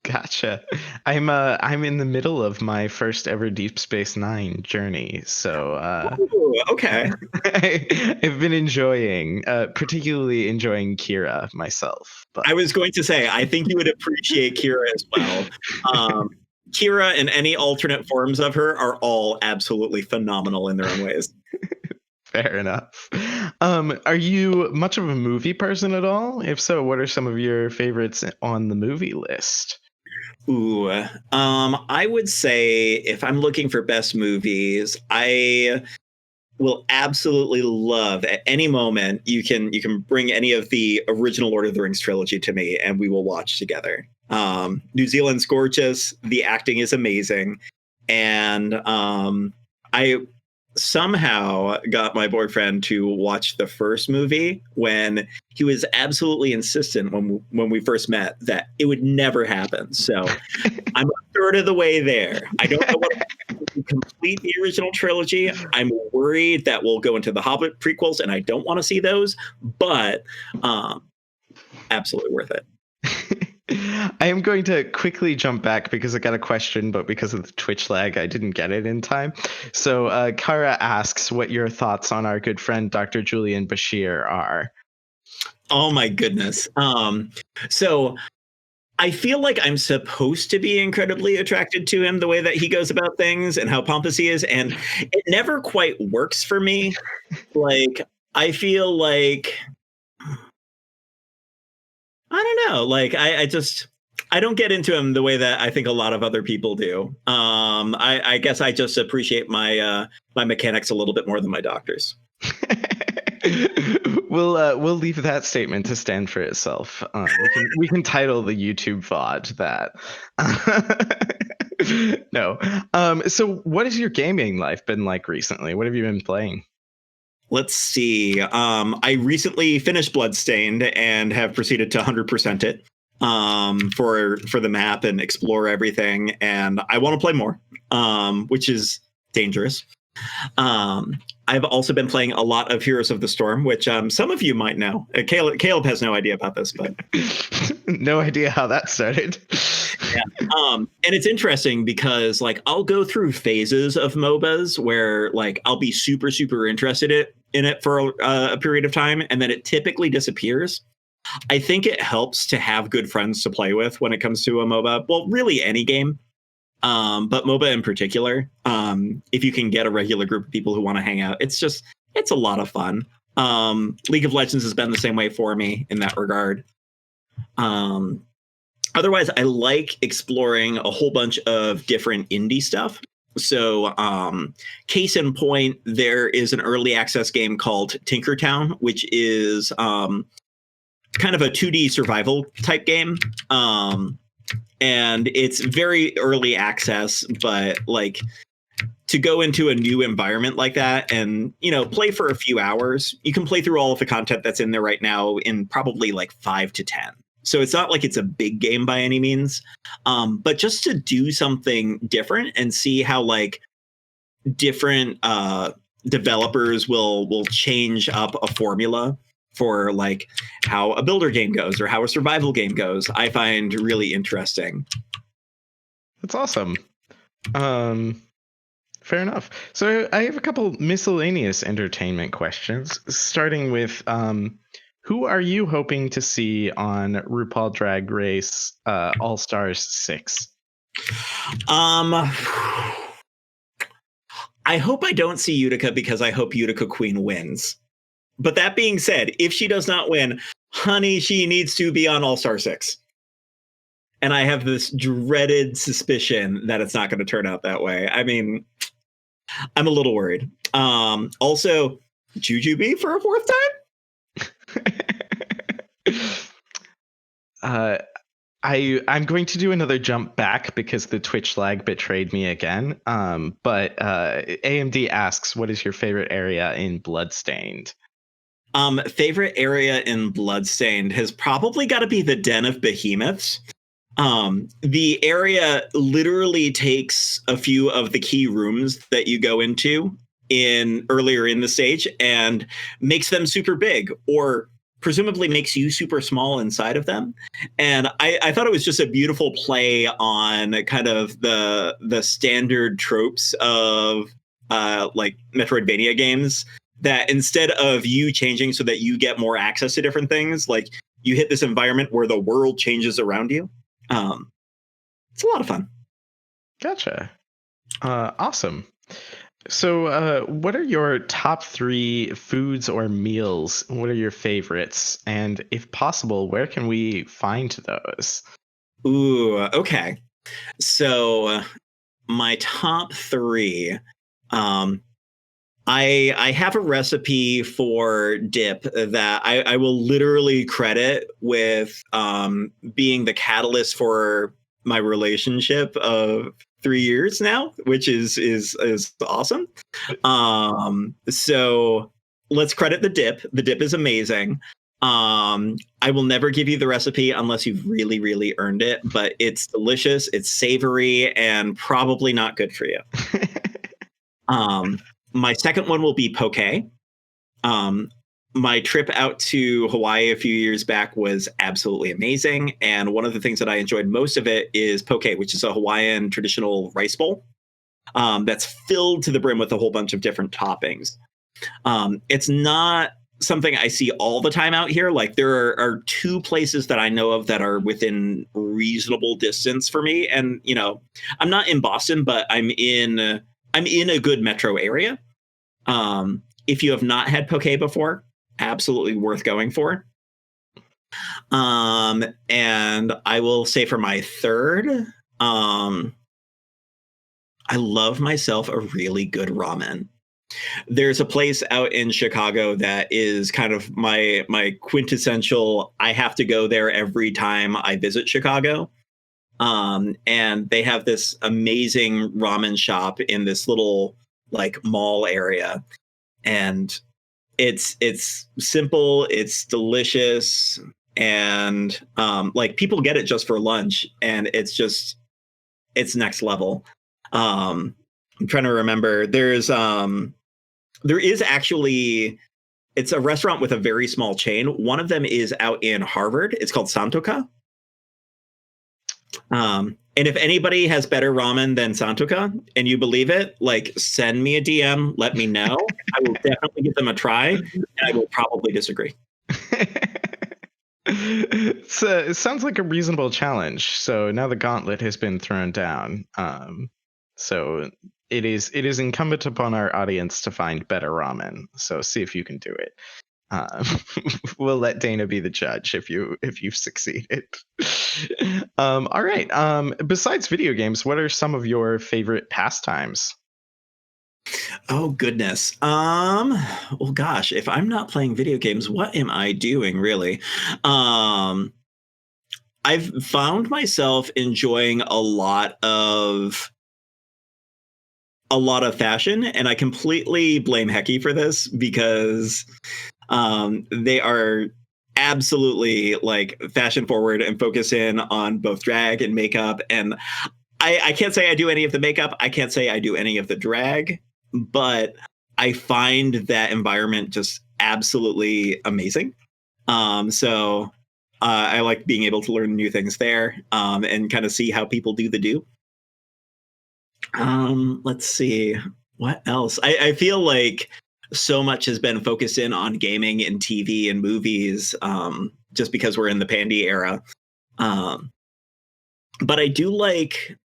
Gotcha. I'm in the middle of my first ever Deep Space Nine journey, so Ooh, okay. I've been particularly enjoying Kira myself. But I was going to say, I think you would appreciate Kira as well. Kira and any alternate forms of her are all absolutely phenomenal in their own ways. Fair enough. Are you much of a movie person at all? If so, what are some of your favorites on the movie list? Ooh, I would say if I'm looking for best movies, I will absolutely love at any moment you can bring any of the original Lord of the Rings trilogy to me and we will watch together. New Zealand's gorgeous. The acting is amazing. And I somehow got my boyfriend to watch the first movie when he was absolutely insistent when we first met that it would never happen. So I'm a third of the way there. I don't know what to complete the original trilogy. I'm worried that we'll go into the Hobbit prequels and I don't want to see those, but absolutely worth it. I am going to quickly jump back because I got a question, but because of the Twitch lag, I didn't get it in time. So Kara asks what your thoughts on our good friend Dr. Julian Bashir are. Oh my goodness. So I feel like I'm supposed to be incredibly attracted to him, the way that he goes about things and how pompous he is. And it never quite works for me. Like, I feel like, I don't know. Like, I don't get into him the way that I think a lot of other people do. I guess I just appreciate my mechanics a little bit more than my doctors. We'll leave that statement to stand for itself. We can title the YouTube VOD that. No. So what has your gaming life been like recently? What have you been playing? Let's see. I recently finished Bloodstained and have proceeded to 100% it for the map and explore everything. And I want to play more, which is dangerous. I've also been playing a lot of Heroes of the Storm, which some of you might know. Caleb has no idea about this, but no idea how that started. And it's interesting because like I'll go through phases of MOBAs where like I'll be super, super interested in it for a period of time, and then it typically disappears. I think it helps to have good friends to play with when it comes to a MOBA. Well, really any game, but MOBA in particular. If you can get a regular group of people who want to hang out, it's a lot of fun. League of Legends has been the same way for me in that regard. Otherwise, I like exploring a whole bunch of different indie stuff. So, case in point, there is an early access game called Tinkertown, which is kind of a 2D survival type game. And it's very early access, but like to go into a new environment like that and, play for a few hours, you can play through all of the content that's in there right now in probably like 5 to 10. So it's not like it's a big game by any means, but just to do something different and see how like different developers will change up a formula for like how a builder game goes or how a survival game goes, I find really interesting. That's awesome. Fair enough. So I have a couple miscellaneous entertainment questions, starting with who are you hoping to see on RuPaul Drag Race All Stars 6? I hope I don't see Utica because I hope Utica Queen wins. But that being said, if she does not win, honey, she needs to be on All Star 6. And I have this dreaded suspicion that it's not going to turn out that way. I mean, I'm a little worried. Also, Jujubee for a fourth time? I'm going to do another jump back because the Twitch lag betrayed me again. But AMD asks, what is your favorite area in Bloodstained? Favorite area in Bloodstained has probably got to be the Den of Behemoths. The area literally takes a few of the key rooms that you go into earlier in the stage and makes them super big, or presumably makes you super small inside of them. And I thought it was just a beautiful play on kind of the standard tropes of like Metroidvania games, that instead of you changing so that you get more access to different things, like you hit this environment where the world changes around you. It's a lot of fun. Gotcha. Awesome. So what are your top 3 foods or meals? What are your favorites? And if possible, where can we find those? Ooh, okay. So my top 3, I have a recipe for dip that I will literally credit with being the catalyst for my relationship of 3 years now, which is awesome. So let's credit the dip. The dip is amazing. I will never give you the recipe unless you've really, really earned it, but it's delicious, it's savory, and probably not good for you. My second one will be poke. My trip out to Hawaii a few years back was absolutely amazing. And one of the things that I enjoyed most of it is poke, which is a Hawaiian traditional rice bowl that's filled to the brim with a whole bunch of different toppings. It's not something I see all the time out here. Like there are 2 places that I know of that are within reasonable distance for me. And, I'm not in Boston, but I'm in a good metro area. If you have not had poke before, absolutely worth going for. And I will say for my third, I love myself a really good ramen. There's a place out in Chicago that is kind of my quintessential, I have to go there every time I visit Chicago. And they have this amazing ramen shop in this little like mall area. And it's simple, it's delicious, and like people get it just for lunch, and it's next level. I'm trying to remember. There is actually, it's a restaurant with a very small chain. One of them is out in Harvard. It's called Santoka. And if anybody has better ramen than Santoka and you believe it, like send me a DM, let me know. I will definitely give them a try, and I will probably disagree. It sounds like a reasonable challenge. So now the gauntlet has been thrown down. So it is incumbent upon our audience to find better ramen. So see if you can do it. We'll let Dana be the judge if you've succeeded. All right. Besides video games, what are some of your favorite pastimes? Oh goodness. Well gosh, if I'm not playing video games, what am I doing really? I've found myself enjoying a lot of fashion, and I completely blame Hecky for this because they are absolutely like fashion forward and focus in on both drag and makeup. And I can't say I do any of the makeup. I can't say I do any of the drag, but I find that environment just absolutely amazing. So I like being able to learn new things there and kind of see how people do the do. Let's see what else. I feel like so much has been focused in on gaming and TV and movies just because we're in the Pandy era. But I do like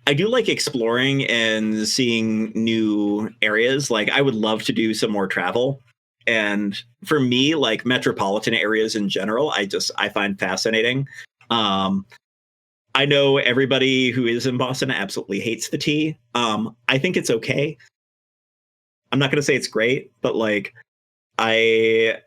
exploring and seeing new areas. Like I would love to do some more travel. And for me, like metropolitan areas in general, I find fascinating. I know everybody who is in Boston absolutely hates the T. I think it's okay. I'm not going to say it's great, but like I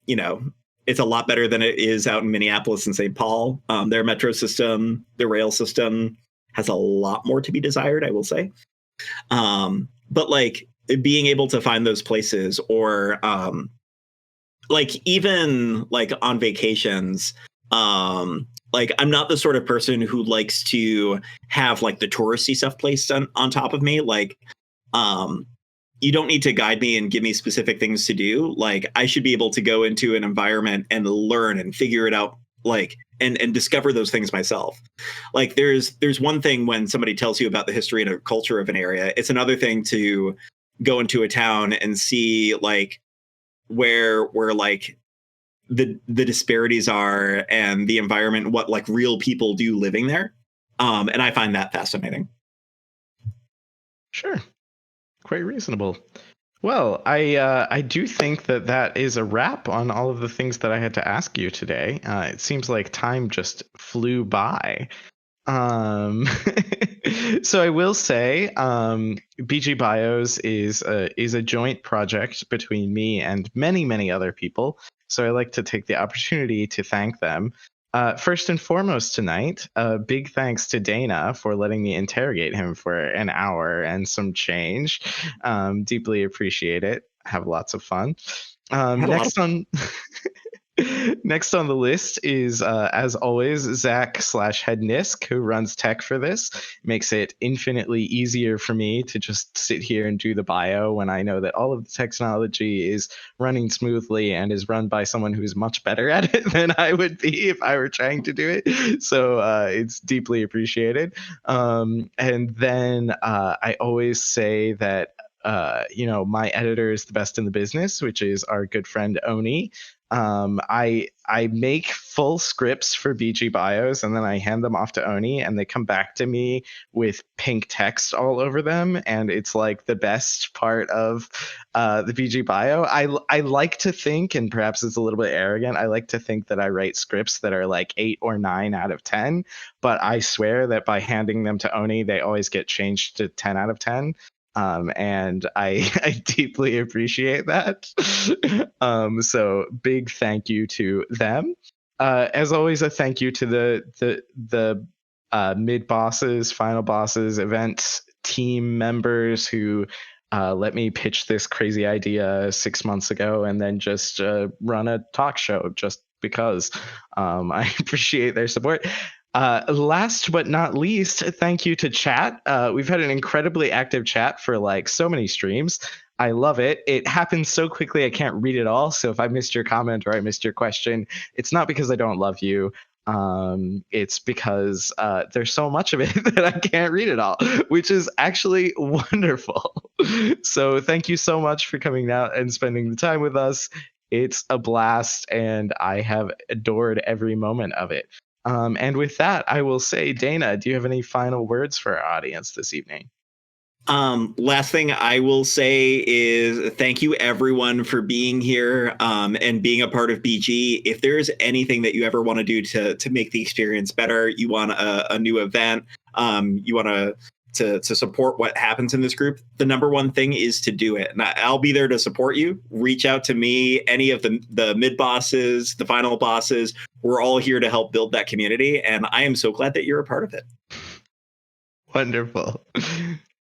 it's a lot better than it is out in Minneapolis and St. Paul. Their metro system, their rail system has a lot more to be desired, I will say. But like being able to find those places, or like even like on vacations, like I'm not the sort of person who likes to have like the touristy stuff placed on top of me. Like you don't need to guide me and give me specific things to do. Like I should be able to go into an environment and learn and figure it out, like and discover those things myself. Like there's one thing when somebody tells you about the history and culture of an area. It's another thing to go into a town and see like where like the disparities are and the environment, what like real people do living there. And I find that fascinating. Sure. Quite reasonable. Well, I do think that is a wrap on all of the things that I had to ask you today. It seems like time just flew by. So I will say, BG Bios is a joint project between me and many other people. So I like to take the opportunity to thank them. First and foremost tonight, big thanks to Dana for letting me interrogate him for an hour and some change. Deeply appreciate it. Have lots of fun. Next on the list is, as always, Zach/Headnisk, who runs tech for this. Makes it infinitely easier for me to just sit here and do the bio when I know that all of the technology is running smoothly and is run by someone who's much better at it than I would be if I were trying to do it. So it's deeply appreciated. And then I always say that my editor is the best in the business, which is our good friend Oni. I make full scripts for BG Bios and then I hand them off to Oni and they come back to me with pink text all over them, and it's like the best part of the BG Bio. I like to think, and perhaps it's a little bit arrogant, I like to think that I write scripts that are like 8 or 9 out of 10, but I swear that by handing them to Oni, they always get changed to 10 out of 10. And I deeply appreciate that. So big thank you to them. As always, a thank you to the mid bosses, final bosses, event team members who let me pitch this crazy idea 6 months ago and then just run a talk show just because. I appreciate their support. Last but not least, thank you to chat. We've had an incredibly active chat for like so many streams. I love it. It happens so quickly I can't read it all. So if I missed your comment or I missed your question, it's not because I don't love you. It's because there's so much of it that I can't read it all, which is actually wonderful. So thank you so much for coming out and spending the time with us. It's a blast, and I have adored every moment of it. And with that, I will say, Dana, do you have any final words for our audience this evening? Last thing I will say is thank you everyone for being here and being a part of BG. If there's anything that you ever want to do to make the experience better, you want a new event, you want to support what happens in this group, the number one thing is to do it. And I'll be there to support you. Reach out to me, any of the mid bosses, the final bosses. We're all here to help build that community. And I am so glad that you're a part of it. Wonderful.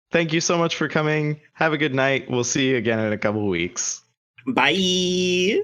Thank you so much for coming. Have a good night. We'll see you again in a couple weeks. Bye.